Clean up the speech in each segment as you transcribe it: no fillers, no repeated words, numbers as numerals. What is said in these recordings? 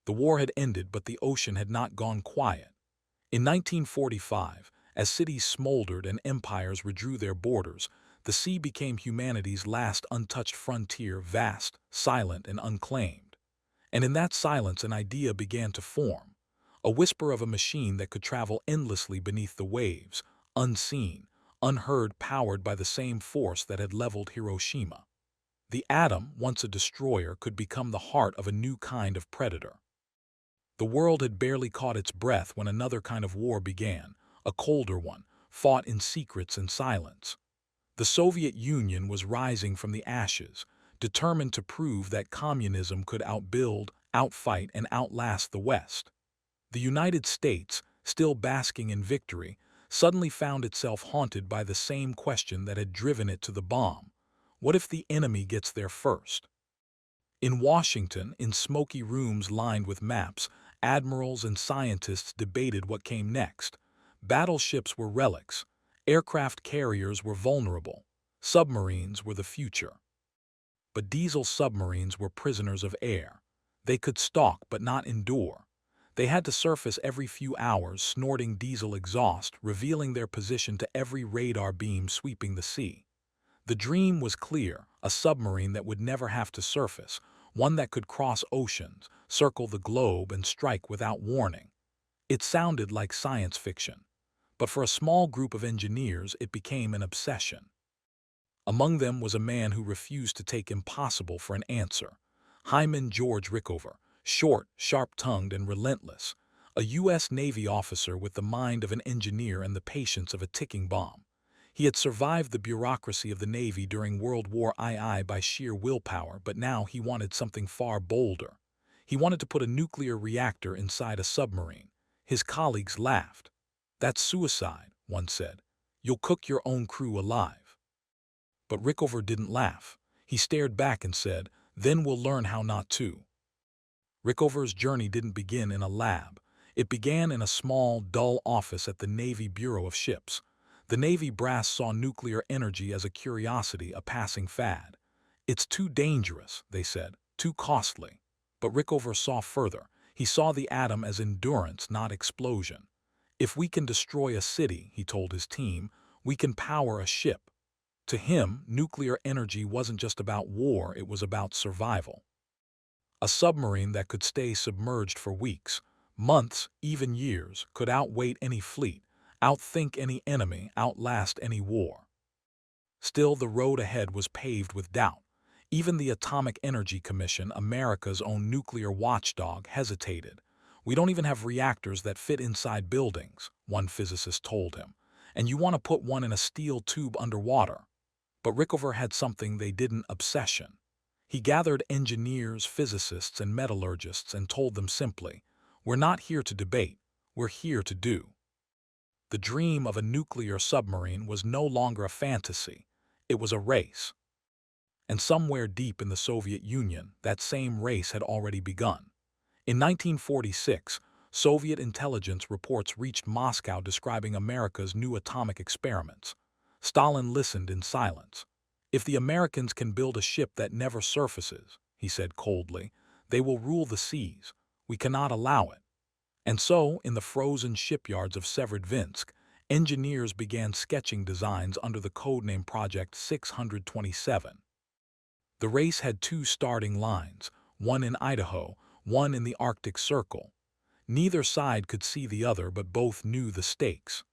The war had ended, but the ocean had not gone quiet. In 1945, as cities smoldered and empires withdrew their borders, the sea became humanity's last untouched frontier, vast, silent, and unclaimed. And in that silence an idea began to form, a whisper of a machine that could travel endlessly beneath the waves, unseen, unheard, powered by the same force that had leveled Hiroshima. The atom, once a destroyer, could become the heart of a new kind of predator. The world had barely caught its breath when another kind of war began, a colder one, fought in secrets and silence. The Soviet Union was rising from the ashes, determined to prove that communism could outbuild, outfight, and outlast the West. The United States, still basking in victory, suddenly found itself haunted by the same question that had driven it to the bomb. What if the enemy gets there first? In Washington, in smoky rooms lined with maps, admirals and scientists debated what came next. Battleships were relics. Aircraft carriers were vulnerable. Submarines were the future. But diesel submarines were prisoners of air. They could stalk but not endure. They had to surface every few hours, snorting diesel exhaust, revealing their position to every radar beam sweeping the sea. The dream was clear, a submarine that would never have to surface, one that could cross oceans, circle the globe, and strike without warning. It sounded like science fiction, but for a small group of engineers it became an obsession. Among them was a man who refused to take impossible for an answer. Hyman George Rickover, short, sharp-tongued, and relentless, a U.S. Navy officer with the mind of an engineer and the patience of a ticking bomb. He had survived the bureaucracy of the Navy during World War II by sheer willpower, but now he wanted something far bolder. He wanted to put a nuclear reactor inside a submarine. His colleagues laughed. "That's suicide," one said. "You'll cook your own crew alive." But Rickover didn't laugh. He stared back and said, "Then we'll learn how not to." Rickover's journey didn't begin in a lab. It began in a small, dull office at the Navy Bureau of Ships. The Navy brass saw nuclear energy as a curiosity, a passing fad. "It's too dangerous," they said, "too costly." But Rickover saw further. He saw the atom as endurance, not explosion. "If we can destroy a city," he told his team, "we can power a ship." To him, nuclear energy wasn't just about war, it was about survival. A submarine that could stay submerged for weeks, months, even years, could outweight any fleet, outthink any enemy, outlast any war. Still, the road ahead was paved with doubt. Even the Atomic Energy Commission, America's own nuclear watchdog, hesitated. "We don't even have reactors that fit inside buildings," one physicist told him, "and you want to put one in a steel tube underwater." But Rickover had something they didn't: obsession. He gathered engineers, physicists, and metallurgists and told them simply, "We're not here to debate, we're here to do." The dream of a nuclear submarine was no longer a fantasy, it was a race. And somewhere deep in the Soviet Union, that same race had already begun. In 1946, Soviet intelligence reports reached Moscow describing America's new atomic experiments. Stalin listened in silence. "If the Americans can build a ship that never surfaces," he said coldly, "they will rule the seas. We cannot allow it." And so, in the frozen shipyards of Severodvinsk, engineers began sketching designs under the codename Project 627. The race had two starting lines, one in Idaho, one in the Arctic Circle. Neither side could see the other, but both knew the stakes.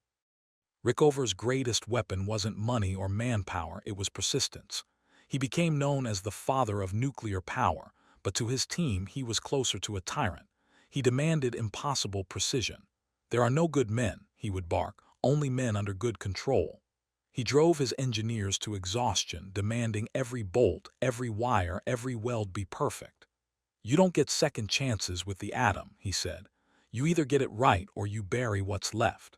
Rickover's greatest weapon wasn't money or manpower, it was persistence. He became known as the father of nuclear power, but to his team he was closer to a tyrant. He demanded impossible precision. "There are no good men," he would bark, "only men under good control." He drove his engineers to exhaustion, demanding every bolt, every wire, every weld be perfect. "You don't get second chances with the atom," he said. "You either get it right or you bury what's left."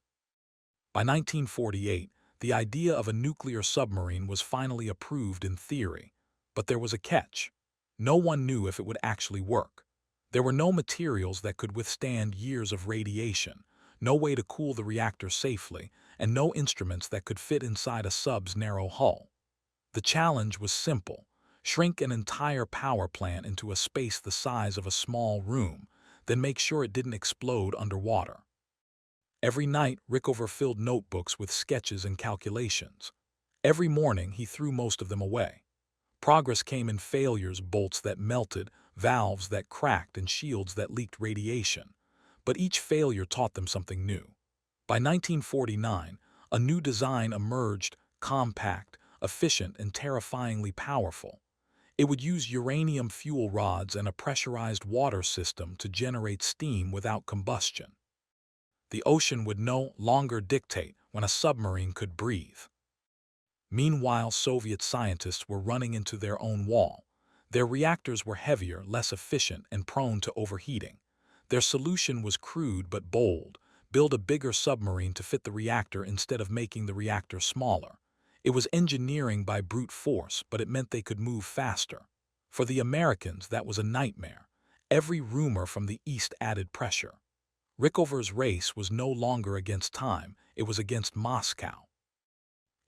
By 1948, the idea of a nuclear submarine was finally approved in theory. But there was a catch. No one knew if it would actually work. There were no materials that could withstand years of radiation, no way to cool the reactor safely, and no instruments that could fit inside a sub's narrow hull. The challenge was simple: shrink an entire power plant into a space the size of a small room, then make sure it didn't explode underwater. Every night, Rickover filled notebooks with sketches and calculations. Every morning, he threw most of them away. Progress came in failures, bolts that melted, valves that cracked, and shields that leaked radiation. But each failure taught them something new. By 1949, a new design emerged, compact, efficient, and terrifyingly powerful. It would use uranium fuel rods and a pressurized water system to generate steam without combustion. The ocean would no longer dictate when a submarine could breathe. Meanwhile, Soviet scientists were running into their own wall. Their reactors were heavier, less efficient, and prone to overheating. Their solution was crude but bold: build a bigger submarine to fit the reactor instead of making the reactor smaller. It was engineering by brute force, but it meant they could move faster. For the Americans, that was a nightmare. Every rumor from the East added pressure. Rickover's race was no longer against time, it was against Moscow.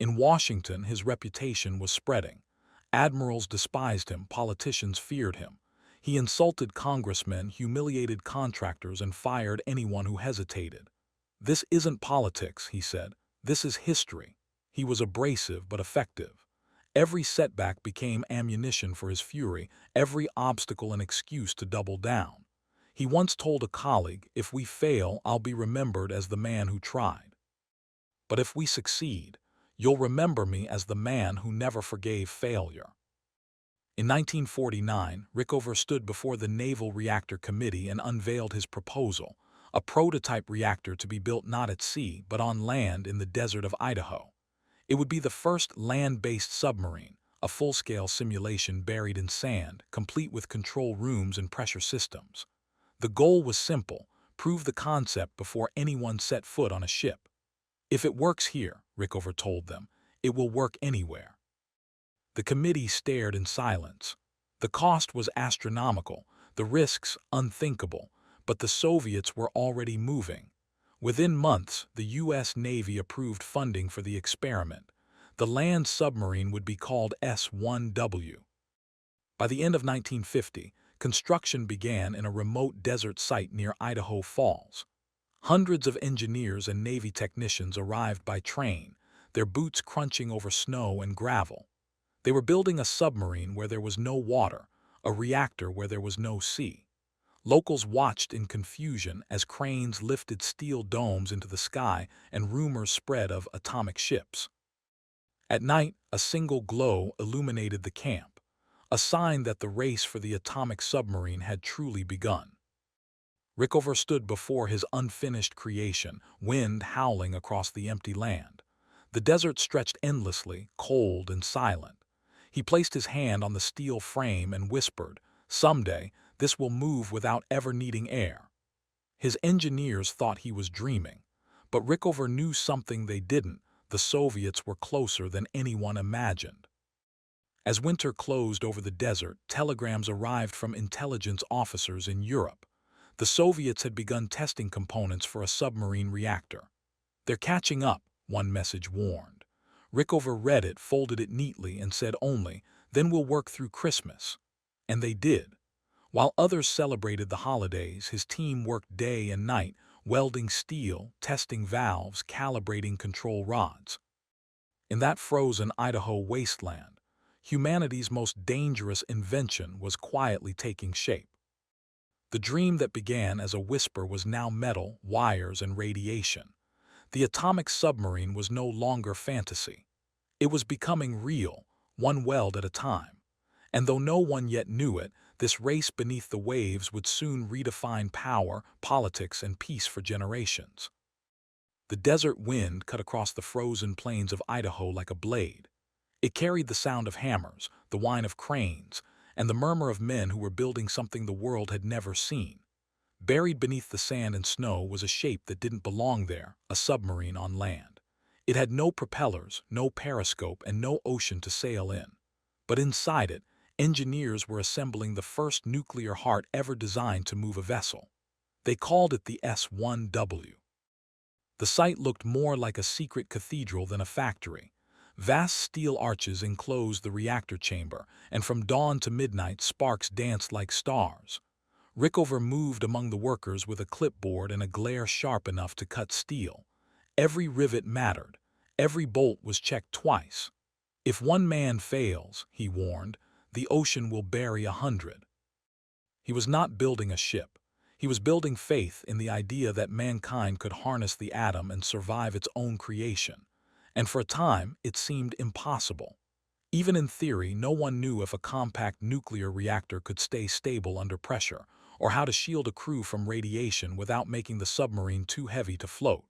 In Washington, his reputation was spreading. Admirals despised him, politicians feared him. He insulted congressmen, humiliated contractors, and fired anyone who hesitated. "This isn't politics," he said. "This is history." He was abrasive but effective. Every setback became ammunition for his fury, every obstacle an excuse to double down. He once told a colleague, "If we fail, I'll be remembered as the man who tried. But if we succeed, you'll remember me as the man who never forgave failure." In 1949, Rickover stood before the Naval Reactor Committee and unveiled his proposal, a prototype reactor to be built not at sea but on land in the desert of Idaho. It would be the first land-based submarine, a full-scale simulation buried in sand, complete with control rooms and pressure systems. The goal was simple: prove the concept before anyone set foot on a ship. "If it works here," Rickover told them, "it will work anywhere." The committee stared in silence. The cost was astronomical, the risks unthinkable, but the Soviets were already moving. Within months, the U.S. Navy approved funding for the experiment. The land submarine would be called S-1W. By the end of 1950, construction began in a remote desert site near Idaho Falls. Hundreds of engineers and Navy technicians arrived by train, their boots crunching over snow and gravel. They were building a submarine where there was no water, a reactor where there was no sea. Locals watched in confusion as cranes lifted steel domes into the sky and rumors spread of atomic ships. At night, a single glow illuminated the camp, a sign that the race for the atomic submarine had truly begun. Rickover stood before his unfinished creation, wind howling across the empty land. The desert stretched endlessly, cold and silent. He placed his hand on the steel frame and whispered, "Someday, this will move without ever needing air." His engineers thought he was dreaming, but Rickover knew something they didn't: the Soviets were closer than anyone imagined. As winter closed over the desert, telegrams arrived from intelligence officers in Europe. The Soviets had begun testing components for a submarine reactor. "They're catching up," one message warned. Rickover read it, folded it neatly, and said only, "Then we'll work through Christmas." And they did. While others celebrated the holidays, his team worked day and night, welding steel, testing valves, calibrating control rods. In that frozen Idaho wasteland, humanity's most dangerous invention was quietly taking shape. The dream that began as a whisper was now metal, wires, and radiation. The atomic submarine was no longer fantasy. It was becoming real, one weld at a time. And though no one yet knew it, this race beneath the waves would soon redefine power, politics, and peace for generations. The desert wind cut across the frozen plains of Idaho like a blade. It carried the sound of hammers, the whine of cranes, and the murmur of men who were building something the world had never seen. Buried beneath the sand and snow was a shape that didn't belong there: a submarine on land. It had no propellers, no periscope, and no ocean to sail in. But inside it, engineers were assembling the first nuclear heart ever designed to move a vessel. They called it the S-1W. The site looked more like a secret cathedral than a factory. Vast steel arches enclosed the reactor chamber, and from dawn to midnight sparks danced like stars. Rickover moved among the workers with a clipboard and a glare sharp enough to cut steel. Every rivet mattered. Every bolt was checked twice. If one man fails, he warned, the ocean will bury 100. He was not building a ship. He was building faith in the idea that mankind could harness the atom and survive its own creation. And for a time, it seemed impossible. Even in theory, no one knew if a compact nuclear reactor could stay stable under pressure, or how to shield a crew from radiation without making the submarine too heavy to float.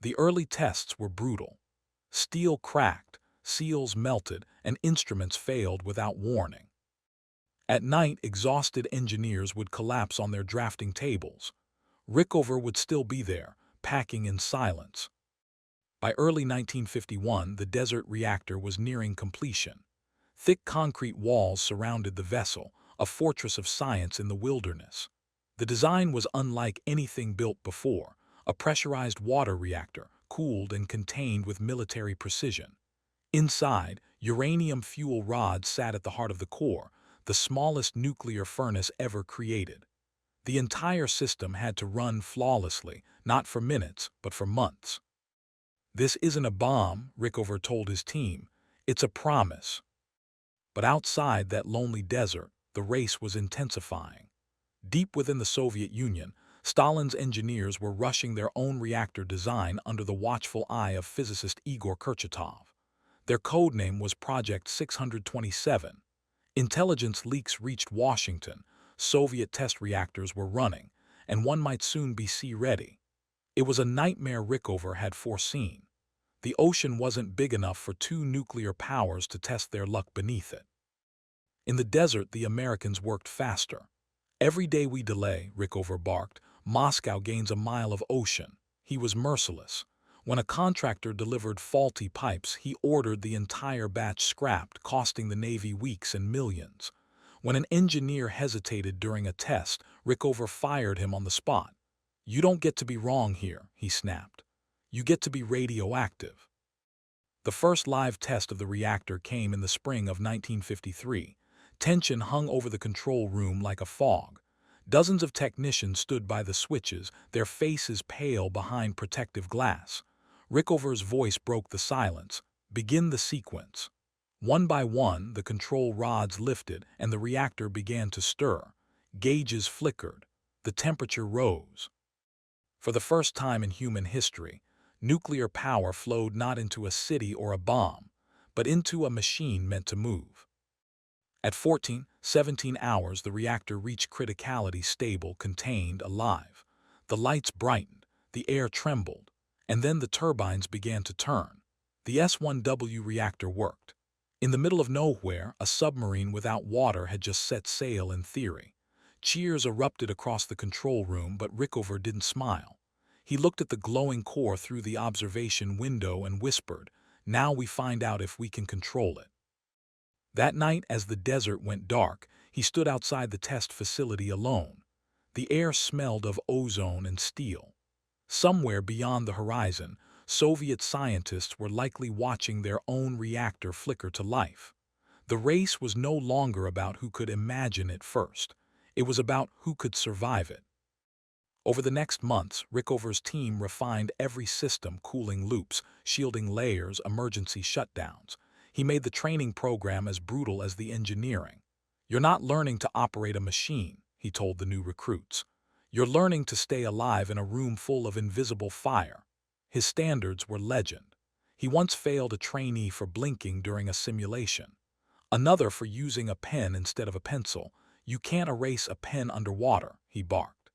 The early tests were brutal. Steel cracked, seals melted, and instruments failed without warning. At night, exhausted engineers would collapse on their drafting tables. Rickover would still be there, packing in silence. By early 1951, the desert reactor was nearing completion. Thick concrete walls surrounded the vessel, a fortress of science in the wilderness. The design was unlike anything built before, a pressurized water reactor, cooled and contained with military precision. Inside, uranium fuel rods sat at the heart of the core, the smallest nuclear furnace ever created. The entire system had to run flawlessly, not for minutes, but for months. "This isn't a bomb," Rickover told his team. "It's a promise." But outside that lonely desert, the race was intensifying. Deep within the Soviet Union, Stalin's engineers were rushing their own reactor design under the watchful eye of physicist Igor Kurchatov. Their codename was Project 627. Intelligence leaks reached Washington, Soviet test reactors were running, and one might soon be sea-ready. It was a nightmare Rickover had foreseen. The ocean wasn't big enough for two nuclear powers to test their luck beneath it. In the desert, the Americans worked faster. "Every day we delay," Rickover barked, "Moscow gains a mile of ocean." He was merciless. When a contractor delivered faulty pipes, he ordered the entire batch scrapped, costing the Navy weeks and millions. When an engineer hesitated during a test, Rickover fired him on the spot. "You don't get to be wrong here," he snapped. "You get to be radioactive." The first live test of the reactor came in the spring of 1953. Tension hung over the control room like a fog. Dozens of technicians stood by the switches, their faces pale behind protective glass. Rickover's voice broke the silence. "Begin the sequence." One by one, the control rods lifted and the reactor began to stir. Gauges flickered. The temperature rose. For the first time in human history, nuclear power flowed not into a city or a bomb, but into a machine meant to move. At 17 hours, the reactor reached criticality, stable, contained, alive. The lights brightened, the air trembled, and then the turbines began to turn. The S-1W reactor worked. In the middle of nowhere, a submarine without water had just set sail in theory. Cheers erupted across the control room, but Rickover didn't smile. He looked at the glowing core through the observation window and whispered, "Now we find out if we can control it." That night, as the desert went dark, he stood outside the test facility alone. The air smelled of ozone and steel. Somewhere beyond the horizon, Soviet scientists were likely watching their own reactor flicker to life. The race was no longer about who could imagine it first. It was about who could survive it. Over the next months, Rickover's team refined every system: cooling loops, shielding layers, emergency shutdowns. He made the training program as brutal as the engineering. "You're not learning to operate a machine," he told the new recruits. "You're learning to stay alive in a room full of invisible fire." His standards were legend. He once failed a trainee for blinking during a simulation. Another for using a pen instead of a pencil. "You can't erase a pen underwater," he barked.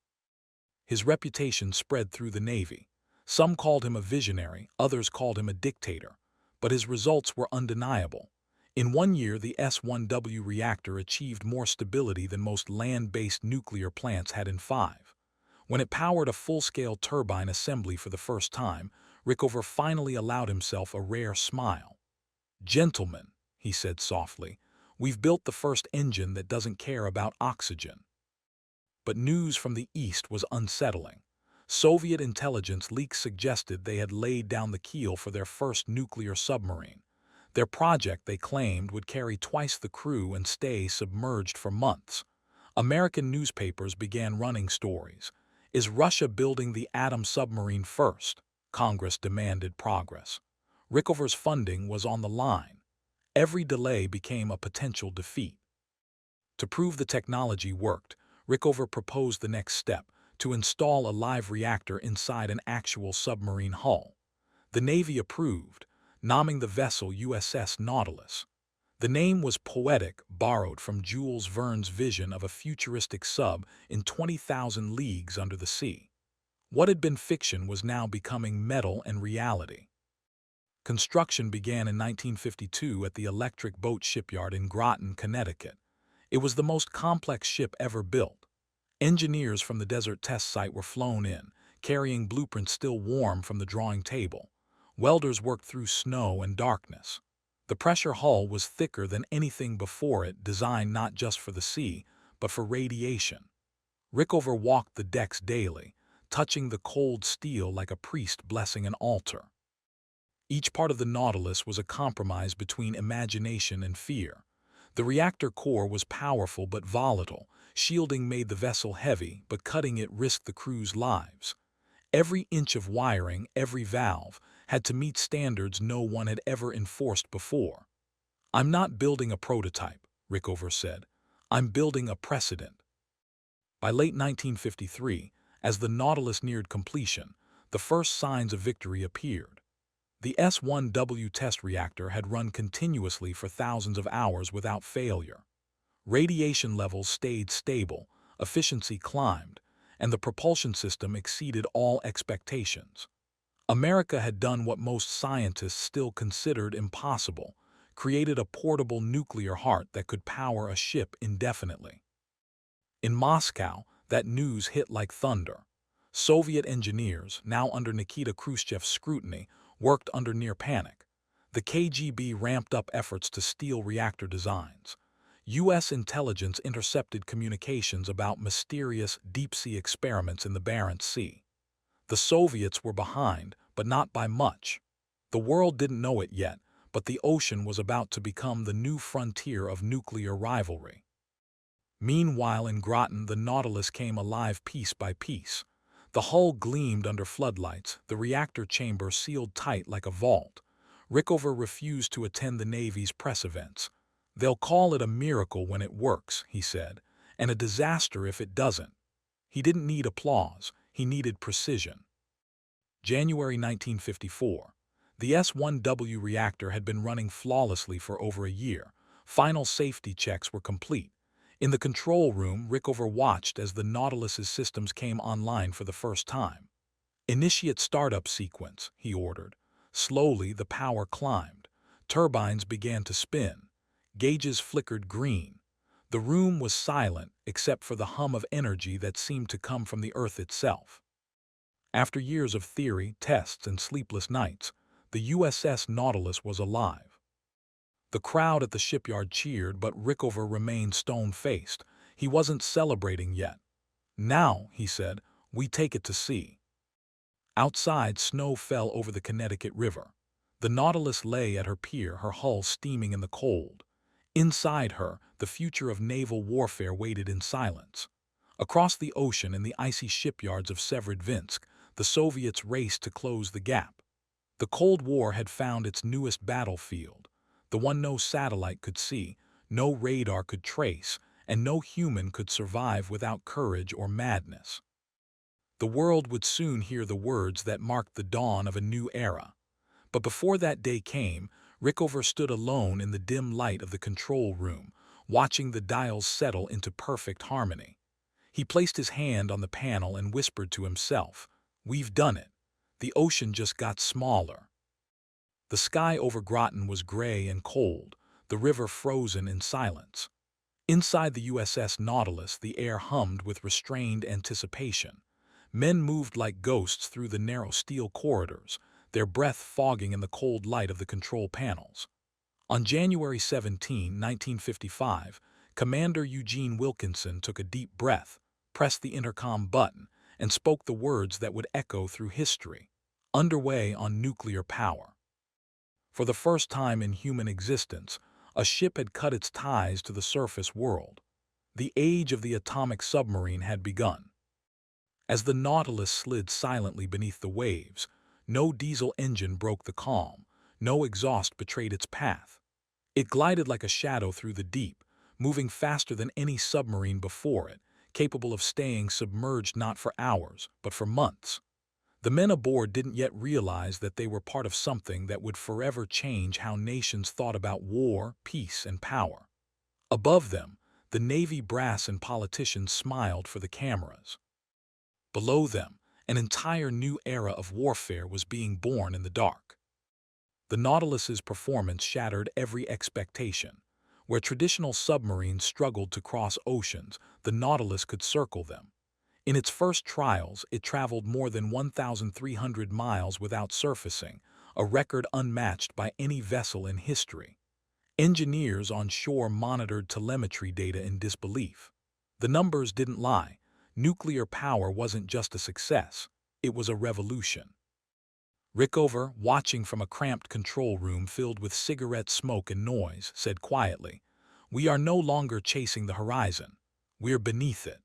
His reputation spread through the Navy. Some called him a visionary, others called him a dictator. But his results were undeniable. In 1 year, the S-1W reactor achieved more stability than most land-based nuclear plants had in 5. When it powered a full-scale turbine assembly for the first time, Rickover finally allowed himself a rare smile. "Gentlemen," he said softly, "we've built the first engine that doesn't care about oxygen." But news from the East was unsettling. Soviet intelligence leaks suggested they had laid down the keel for their first nuclear submarine. Their project, they claimed, would carry twice the crew and stay submerged for months. American newspapers began running stories. Is Russia building the atom submarine first? Congress demanded progress. Rickover's funding was on the line. Every delay became a potential defeat. To prove the technology worked, Rickover proposed the next step, to install a live reactor inside an actual submarine hull. The Navy approved, naming the vessel USS Nautilus. The name was poetic, borrowed from Jules Verne's vision of a futuristic sub in 20,000 leagues under the sea. What had been fiction was now becoming metal and reality. Construction began in 1952 at the Electric Boat Shipyard in Groton, Connecticut. It was the most complex ship ever built. Engineers from the desert test site were flown in, carrying blueprints still warm from the drawing table. Welders worked through snow and darkness. The pressure hull was thicker than anything before it, designed not just for the sea, but for radiation. Rickover walked the decks daily, touching the cold steel like a priest blessing an altar. Each part of the Nautilus was a compromise between imagination and fear. The reactor core was powerful but volatile. Shielding made the vessel heavy, but cutting it risked the crew's lives. Every inch of wiring, every valve, had to meet standards no one had ever enforced before. "I'm not building a prototype," Rickover said. "I'm building a precedent." By late 1953, as the Nautilus neared completion, the first signs of victory appeared. The S-1W test reactor had run continuously for thousands of hours without failure. Radiation levels stayed stable, efficiency climbed, and the propulsion system exceeded all expectations. America had done what most scientists still considered impossible, created a portable nuclear heart that could power a ship indefinitely. In Moscow, that news hit like thunder. Soviet engineers, now under Nikita Khrushchev's scrutiny, worked under near panic. The KGB ramped up efforts to steal reactor designs. U.S. intelligence intercepted communications about mysterious deep-sea experiments in the Barents Sea. The Soviets were behind, but not by much. The world didn't know it yet, but the ocean was about to become the new frontier of nuclear rivalry. Meanwhile, in Groton, the Nautilus came alive piece by piece. The hull gleamed under floodlights, the reactor chamber sealed tight like a vault. Rickover refused to attend the Navy's press events. "They'll call it a miracle when it works," he said, "and a disaster if it doesn't." He didn't need applause, he needed precision. January 1954. The S-1W reactor had been running flawlessly for over a year. Final safety checks were complete. In the control room, Rickover watched as the Nautilus's systems came online for the first time. "Initiate startup sequence," he ordered. Slowly, the power climbed. Turbines began to spin. Gauges flickered green. The room was silent, except for the hum of energy that seemed to come from the Earth itself. After years of theory, tests, and sleepless nights, the USS Nautilus was alive. The crowd at the shipyard cheered, but Rickover remained stone-faced. He wasn't celebrating yet. "Now," he said, "we take it to sea." Outside, snow fell over the Connecticut River. The Nautilus lay at her pier, her hull steaming in the cold. Inside her, the future of naval warfare waited in silence. Across the ocean, in the icy shipyards of Severodvinsk, the Soviets raced to close the gap. The Cold War had found its newest battlefield, the one no satellite could see, no radar could trace, and no human could survive without courage or madness. The world would soon hear the words that marked the dawn of a new era. But before that day came, Rickover stood alone in the dim light of the control room, watching the dials settle into perfect harmony. He placed his hand on the panel and whispered to himself, "We've done it. The ocean just got smaller." The sky over Groton was gray and cold, the river frozen in silence. Inside the USS Nautilus, the air hummed with restrained anticipation. Men moved like ghosts through the narrow steel corridors, their breath fogging in the cold light of the control panels. On January 17, 1955, Commander Eugene Wilkinson took a deep breath, pressed the intercom button, and spoke the words that would echo through history: "Underway on nuclear power." For the first time in human existence, a ship had cut its ties to the surface world. The age of the atomic submarine had begun. As the Nautilus slid silently beneath the waves, no diesel engine broke the calm, no exhaust betrayed its path. It glided like a shadow through the deep, moving faster than any submarine before it, capable of staying submerged not for hours, but for months. The men aboard didn't yet realize that they were part of something that would forever change how nations thought about war, peace, and power. Above them, the Navy brass and politicians smiled for the cameras. Below them, an entire new era of warfare was being born in the dark. The Nautilus's performance shattered every expectation. Where traditional submarines struggled to cross oceans, the Nautilus could circle them. In its first trials, it traveled more than 1,300 miles without surfacing, a record unmatched by any vessel in history. Engineers on shore monitored telemetry data in disbelief. The numbers didn't lie. Nuclear power wasn't just a success, it was a revolution. Rickover, watching from a cramped control room filled with cigarette smoke and noise, said quietly, "We are no longer chasing the horizon. We're beneath it."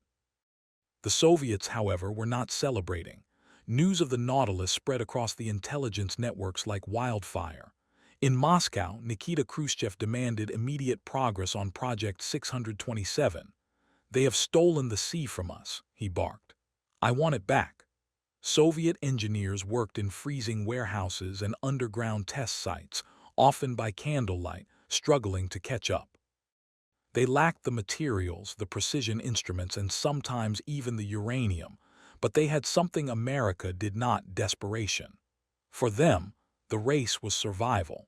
The Soviets, however, were not celebrating. News of the Nautilus spread across the intelligence networks like wildfire. In Moscow, Nikita Khrushchev demanded immediate progress on Project 627. "They have stolen the sea from us," he barked. "I want it back." Soviet engineers worked in freezing warehouses and underground test sites, often by candlelight, struggling to catch up. They lacked the materials, the precision instruments, and sometimes even the uranium, but they had something America did not: desperation. For them, the race was survival.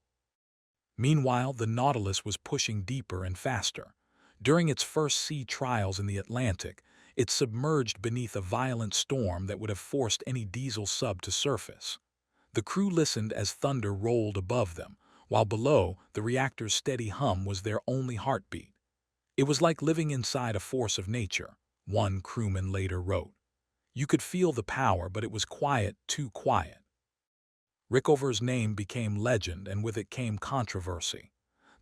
Meanwhile, the Nautilus was pushing deeper and faster. During its first sea trials in the Atlantic, it submerged beneath a violent storm that would have forced any diesel sub to surface. The crew listened as thunder rolled above them, while below, the reactor's steady hum was their only heartbeat. It was like living inside a force of nature, one crewman later wrote. You could feel the power, but it was quiet, too quiet. Rickover's name became legend, and with it came controversy.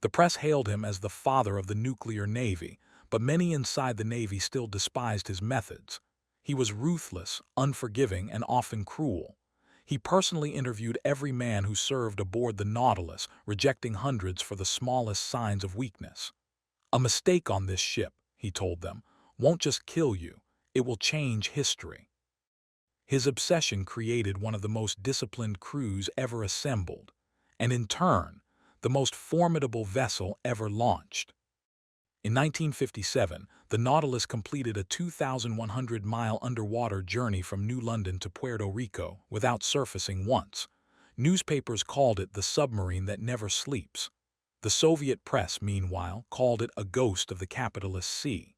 The press hailed him as the father of the nuclear navy, but many inside the Navy still despised his methods. He was ruthless, unforgiving, and often cruel. He personally interviewed every man who served aboard the Nautilus, rejecting hundreds for the smallest signs of weakness. "A mistake on this ship," he told them, "won't just kill you, it will change history." His obsession created one of the most disciplined crews ever assembled, and in turn, the most formidable vessel ever launched. In 1957, the Nautilus completed a 2,100-mile underwater journey from New London to Puerto Rico without surfacing once. Newspapers called it the submarine that never sleeps. The Soviet press, meanwhile, called it a ghost of the capitalist sea.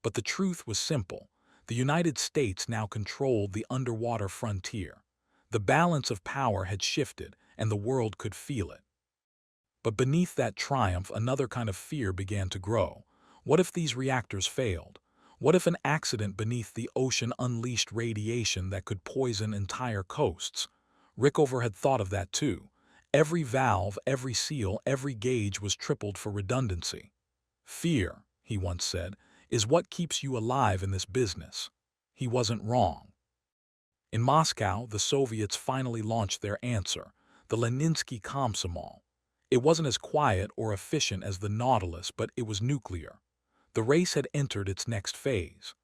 But the truth was simple. The United States now controlled the underwater frontier. The balance of power had shifted, and the world could feel it. But beneath that triumph, another kind of fear began to grow. What if these reactors failed? What if an accident beneath the ocean unleashed radiation that could poison entire coasts? Rickover had thought of that too. Every valve, every seal, every gauge was tripled for redundancy. "Fear," he once said, "is what keeps you alive in this business." He wasn't wrong. In Moscow, the Soviets finally launched their answer, the Leninsky Komsomol. It wasn't as quiet or efficient as the Nautilus, but it was nuclear. The race had entered its next phase.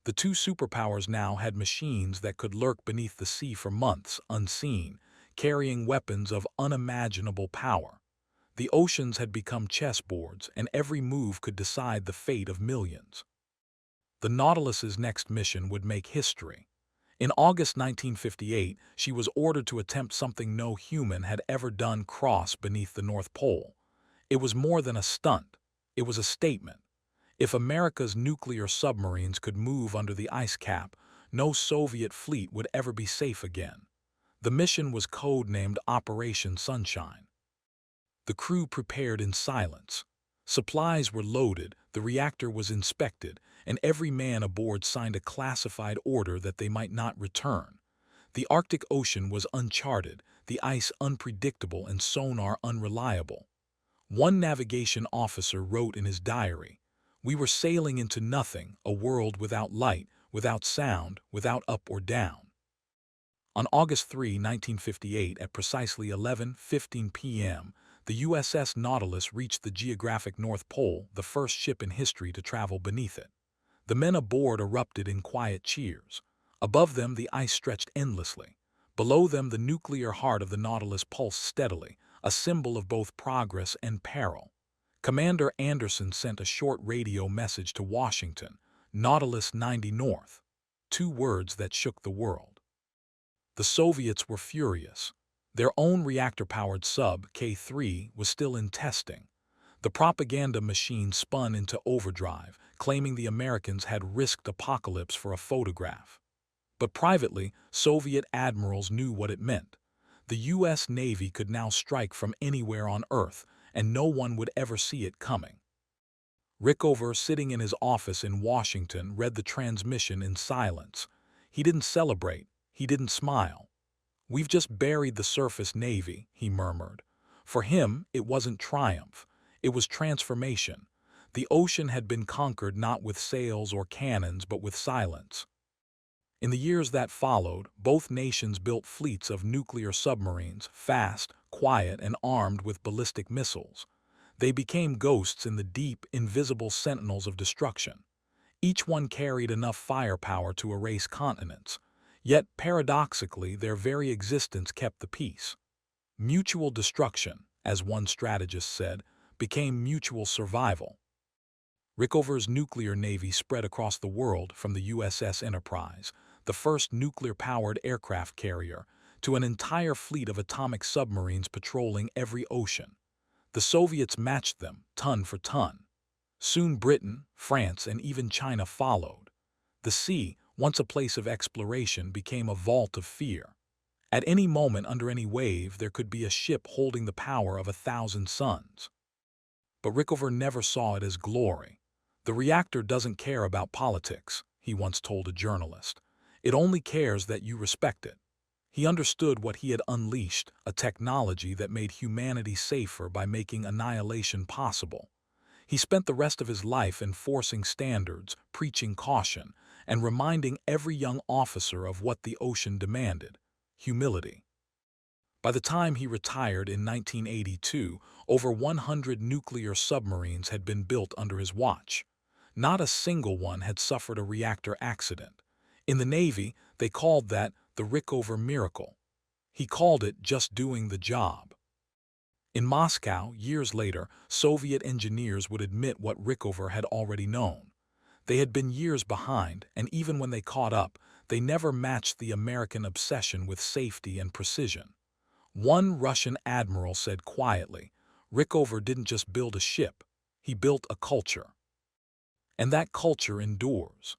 The two superpowers now had machines that could lurk beneath the sea for months, unseen, carrying weapons of unimaginable power. The oceans had become chessboards, and every move could decide the fate of millions. The Nautilus's next mission would make history. In August 1958, she was ordered to attempt something no human had ever done: cross beneath the North Pole. It was more than a stunt. It was a statement. If America's nuclear submarines could move under the ice cap, no Soviet fleet would ever be safe again. The mission was codenamed Operation Sunshine. The crew prepared in silence. Supplies were loaded, the reactor was inspected, and every man aboard signed a classified order that they might not return. The Arctic Ocean was uncharted, the ice unpredictable, and sonar unreliable. One navigation officer wrote in his diary, We were sailing into nothing, a world without light, without sound, without up or down. On August 3, 1958, at precisely 11:15 p.m., the USS Nautilus reached the geographic North Pole, the first ship in history to travel beneath it. The men aboard erupted in quiet cheers. Above them, the ice stretched endlessly. Below them, the nuclear heart of the Nautilus pulsed steadily, a symbol of both progress and peril. Commander Anderson sent a short radio message to Washington, "Nautilus 90 North." 2 words that shook the world. The Soviets were furious. Their own reactor-powered sub, K-3, was still in testing. The propaganda machine spun into overdrive, claiming the Americans had risked apocalypse for a photograph. But privately, Soviet admirals knew what it meant. The U.S. Navy could now strike from anywhere on Earth, and no one would ever see it coming. Rickover, sitting in his office in Washington, read the transmission in silence. He didn't celebrate. He didn't smile. "We've just buried the surface Navy," he murmured. For him, it wasn't triumph. It was transformation. The ocean had been conquered not with sails or cannons, but with silence. In the years that followed, both nations built fleets of nuclear submarines, fast, quiet, and armed with ballistic missiles. They became ghosts in the deep, invisible sentinels of destruction. Each one carried enough firepower to erase continents. Yet, paradoxically, their very existence kept the peace. Mutual destruction, as one strategist said, became mutual survival. Rickover's nuclear navy spread across the world, from the USS Enterprise, the first nuclear-powered aircraft carrier, to an entire fleet of atomic submarines patrolling every ocean. The Soviets matched them, ton for ton. Soon Britain, France, and even China followed. The sea, once a place of exploration, became a vault of fear. At any moment, under any wave, there could be a ship holding the power of 1,000 suns. But Rickover never saw it as glory. "The reactor doesn't care about politics," he once told a journalist. "It only cares that you respect it." He understood what he had unleashed, a technology that made humanity safer by making annihilation possible. He spent the rest of his life enforcing standards, preaching caution, and reminding every young officer of what the ocean demanded: humility. By the time he retired in 1982, over 100 nuclear submarines had been built under his watch. Not a single one had suffered a reactor accident. In the Navy, they called that the Rickover miracle. He called it just doing the job. In Moscow, years later, Soviet engineers would admit what Rickover had already known. They had been years behind, and even when they caught up, they never matched the American obsession with safety and precision. One Russian admiral said quietly, "Rickover didn't just build a ship, he built a culture." And that culture endures.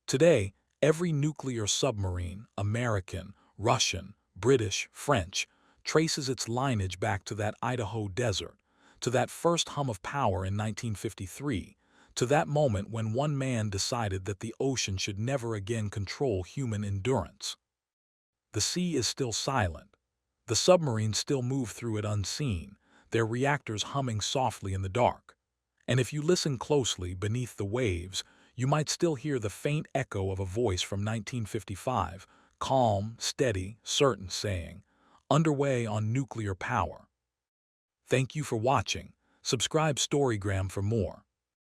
Today, every nuclear submarine, American, Russian, British, French, traces its lineage back to that Idaho desert, to that first hum of power in 1953, to that moment when one man decided that the ocean should never again control human endurance. The sea is still silent. The submarines still move through it unseen, their reactors humming softly in the dark. And if you listen closely beneath the waves, you might still hear the faint echo of a voice from 1955, calm, steady, certain, saying, "Underway on nuclear power." Thank you for watching. Subscribe Storygram for more.